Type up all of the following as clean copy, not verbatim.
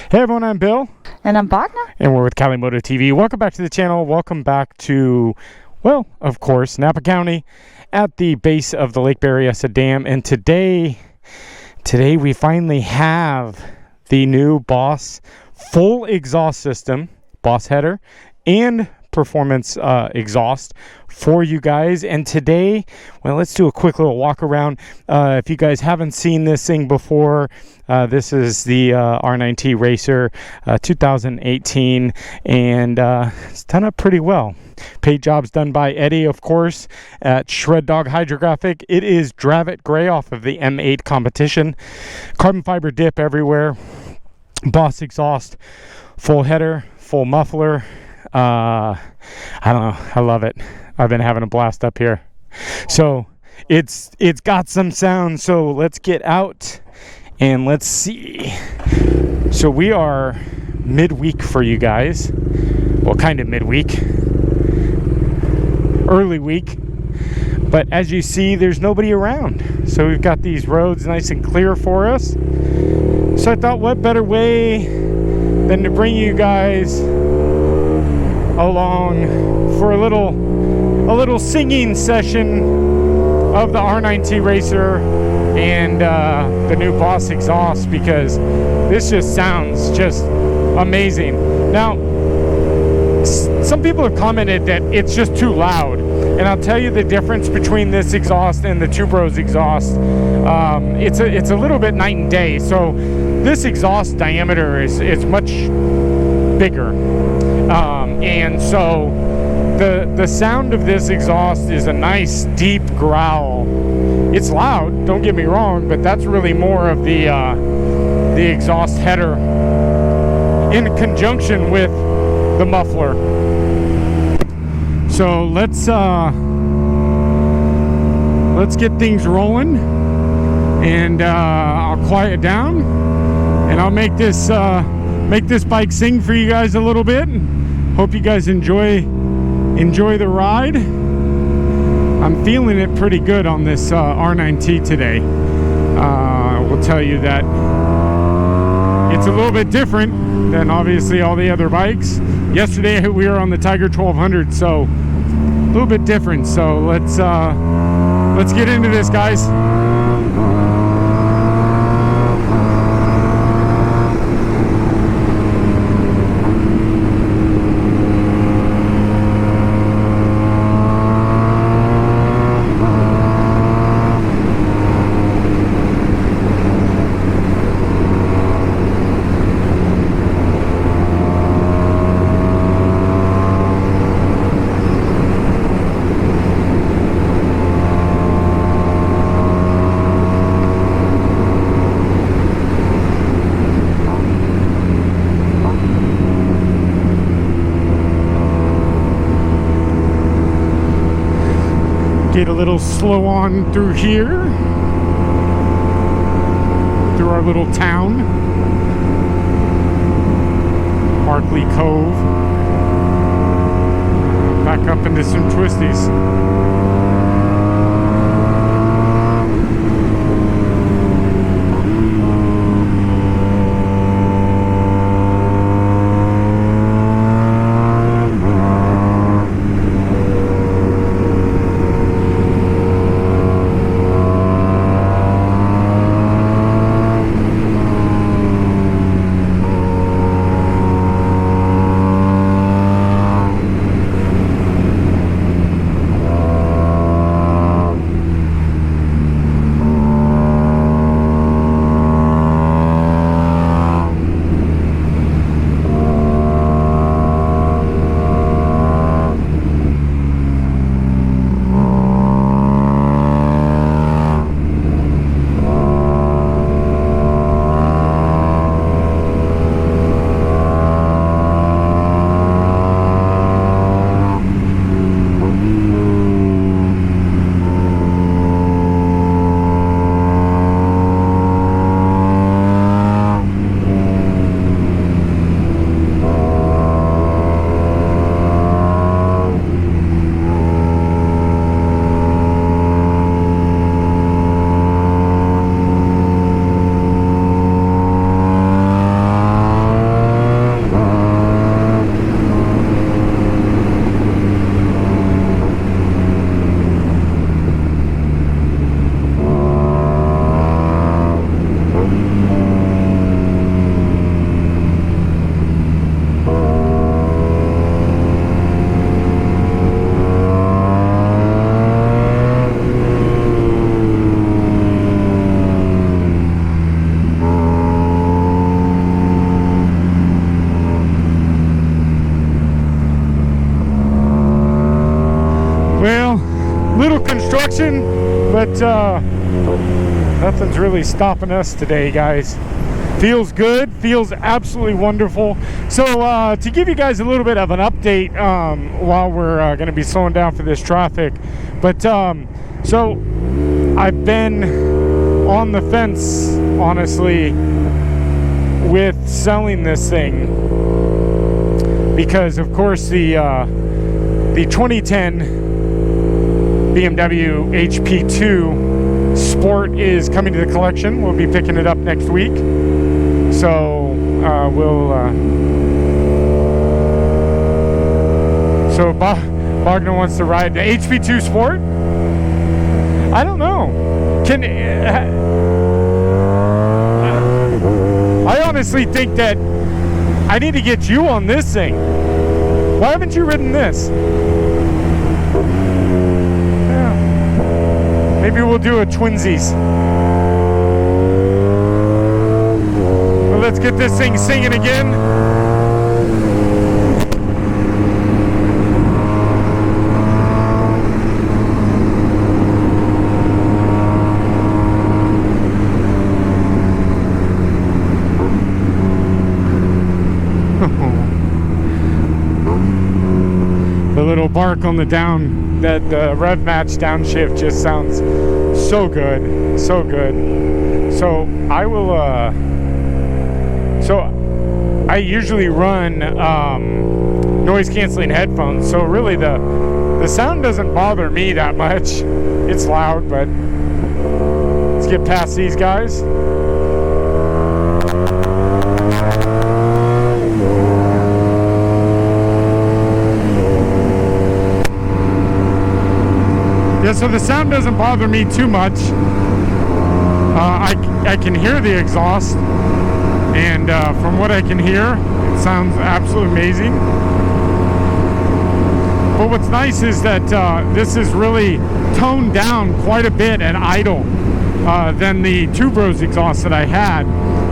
Hey everyone, I'm Bill. And I'm Bogna. And we're with Cali Moto TV. Welcome back to the channel. Welcome back to, well, of course, Napa County at the base of the Lake Berryessa Dam. And today we finally have the new BOS full exhaust system, BOS header, and performance exhaust for you guys. And today, well, let's do a quick little walk around. If you guys haven't seen this thing before, this is the R9T Racer 2018, and it's done up pretty well. Paint jobs done by Eddie, of course, at Shred Dog Hydrographic. It is Dravit Gray off of the M8 competition. Carbon fiber dip everywhere. BOS exhaust, full header, full muffler. I don't know, I love it. I've been having a blast up here. So it's got some sound, so let's get out and let's see. So we are midweek for you guys. Well, kind of midweek, early week, but as you see, there's nobody around. So we've got these roads nice and clear for us. So I thought, what better way than to bring you guys along for a little singing session of the R9T Racer and the new BOS exhaust, because this just sounds just amazing. Now, some people have commented that it's just too loud, and I'll tell you the difference between this exhaust and the Two Bros exhaust. It's a little bit night and day. So this exhaust diameter is much bigger, and so the sound of this exhaust is a nice deep growl. It's loud, don't get me wrong, but that's really more of the exhaust header in conjunction with the muffler. So let's get things rolling, and I'll quiet down, and I'll make this bike sing for you guys a little bit. Hope you guys enjoy the ride. I'm feeling it pretty good on this R9T today. I will tell you that it's a little bit different than obviously all the other bikes. Yesterday we were on the Tiger 1200, so a little bit different. So let's get into this, guys. Get a little slow on through here, through our little town, Barkley Cove, back up into some twisties. destruction, but nothing's really stopping us today, guys. Feels good, feels absolutely wonderful. So to give you guys a little bit of an update while we're going to be slowing down for this traffic, but so I've been on the fence, honestly, with selling this thing, because of course the 2010 BMW HP2 Sport is coming to the collection. We'll be picking it up next week. So so Wagner wants to ride the HP2 Sport. I don't know. I honestly think that I need to get you on this thing. Why haven't you ridden this? Yeah. Maybe we'll do a twinsies. Well, let's get this thing singing again. The little bark on the down, that rev match downshift just sounds so good, so good. So I will, so I usually run noise canceling headphones, so really the sound doesn't bother me that much. It's loud, but let's get past these guys. Yeah, so the sound doesn't bother me too much. I can hear the exhaust, and from what I can hear, it sounds absolutely amazing. But what's nice is that this is really toned down quite a bit at idle than the Two Bros exhaust that I had.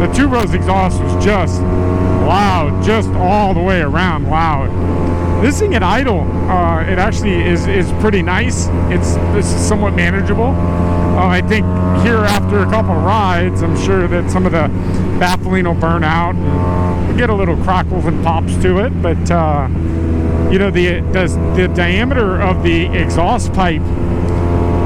The Two Bros exhaust was just loud, just all the way around loud. This thing at idle, it actually is pretty nice. This is somewhat manageable. I think here after a couple of rides, I'm sure that some of the baffling will burn out and we'll get a little crackles and pops to it. But you know, the diameter of the exhaust pipe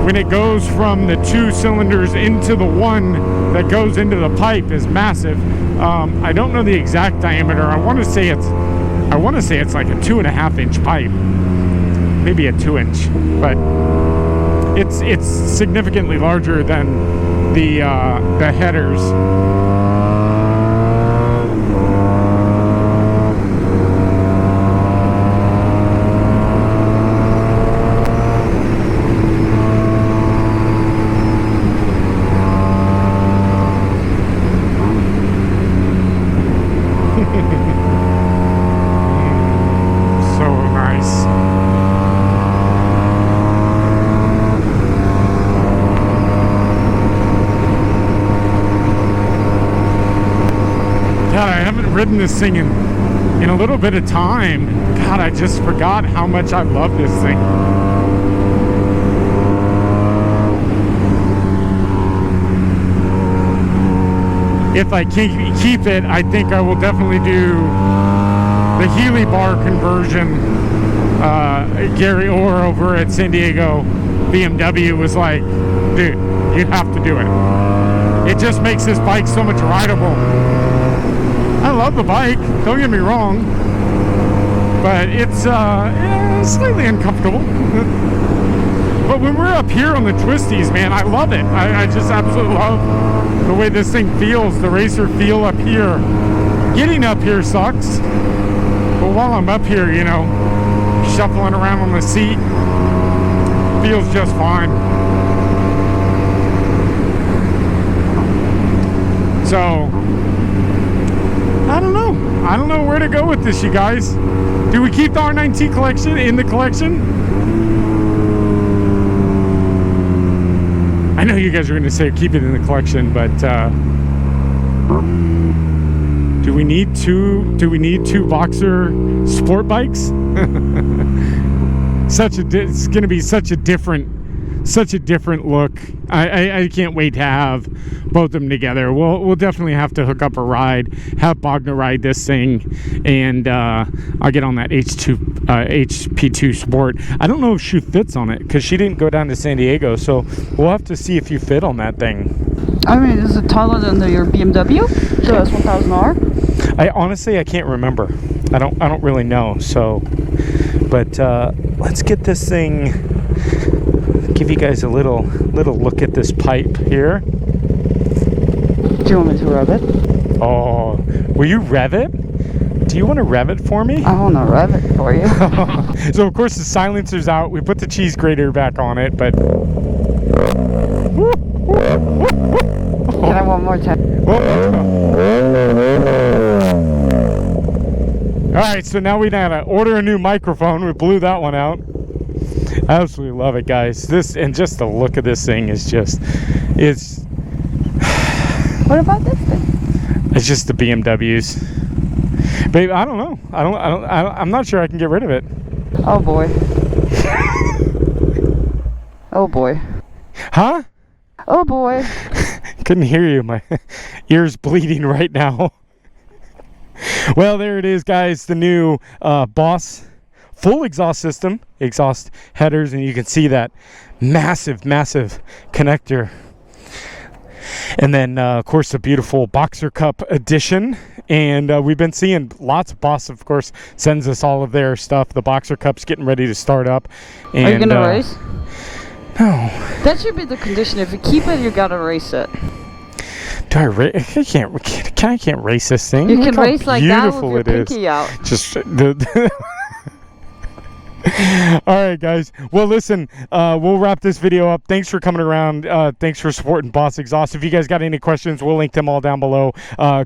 when it goes from the two cylinders into the one that goes into the pipe is massive. I don't know the exact diameter. I want to say it's like a 2.5 inch pipe, maybe a 2 inch, but it's significantly larger than the headers. Ridden this thing in a little bit of time. God, I just forgot how much I love this thing. If I can keep it, I think I will definitely do the Healy bar conversion. Gary Orr over at San Diego BMW was like, dude, you have to do it. It just makes this bike so much rideable. I love the bike, don't get me wrong, but it's slightly uncomfortable. But when we're up here on the twisties, man, I love it. I just absolutely love the way this thing feels, the racer feel up here. Getting up here sucks, but while I'm up here, you know, shuffling around on the seat, feels just fine. So I don't know where to go with this, you guys. Do we keep the R9T collection in the collection? I know you guys are going to say keep it in the collection, but do we need two Boxer sport bikes? It's going to be such a different such a different look. I can't wait to have both of them together. We'll definitely have to hook up a ride, have Bogna ride this thing, and I'll get on that HP2 Sport. I don't know if she fits on it because she didn't go down to San Diego, so we'll have to see if you fit on that thing. I mean, is it taller than your BMW, the S1000R? I honestly can't remember. I don't really know. So, but let's get this thing. Give you guys a little look at this pipe here. Do you want me to rev it? Oh, will you rev it? Do you want to rev it for me? I want to rev it for you. So of course the silencer's out. We put the cheese grater back on it, but. Can I one more time? Alright, so now we gotta order a new microphone. We blew that one out. Absolutely love it, guys. This, and just the look of this thing is just, it's. What about this thing? It's just the BMWs. Babe, I don't know. I'm not sure I can get rid of it. Oh boy. Oh boy. Huh? Oh boy. Couldn't hear you. My ear's bleeding right now. Well, there it is, guys. The new BOS full exhaust system, exhaust headers, and you can see that massive connector. And then, of course, the beautiful Boxercup Edition. And we've been seeing lots of BOS, of course, sends us all of their stuff. The Boxercup's getting ready to start up. And, are you going to race? No. That should be the condition. If you keep it, you got to race it. Do I race? I can't race this thing. You Look can how race like that with your beautiful it pinky is. out. Just the all right, guys. Well, listen, we'll wrap this video up. Thanks for coming around. Thanks for supporting BOS Exhaust. If you guys got any questions, we'll link them all down below.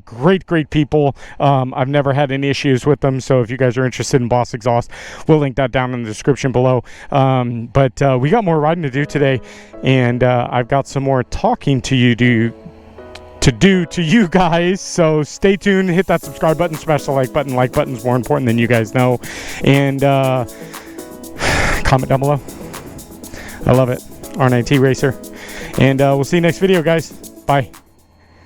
Great people. I've never had any issues with them, so if you guys are interested in BOS Exhaust, we'll link that down in the description below. But we got more riding to do today, and I've got some more talking to you to do to you guys, so stay tuned. Hit that subscribe button, smash the like button. Like button's more important than you guys know, and comment down below. I love it. R9T Racer, and we'll see you next video, guys. Bye.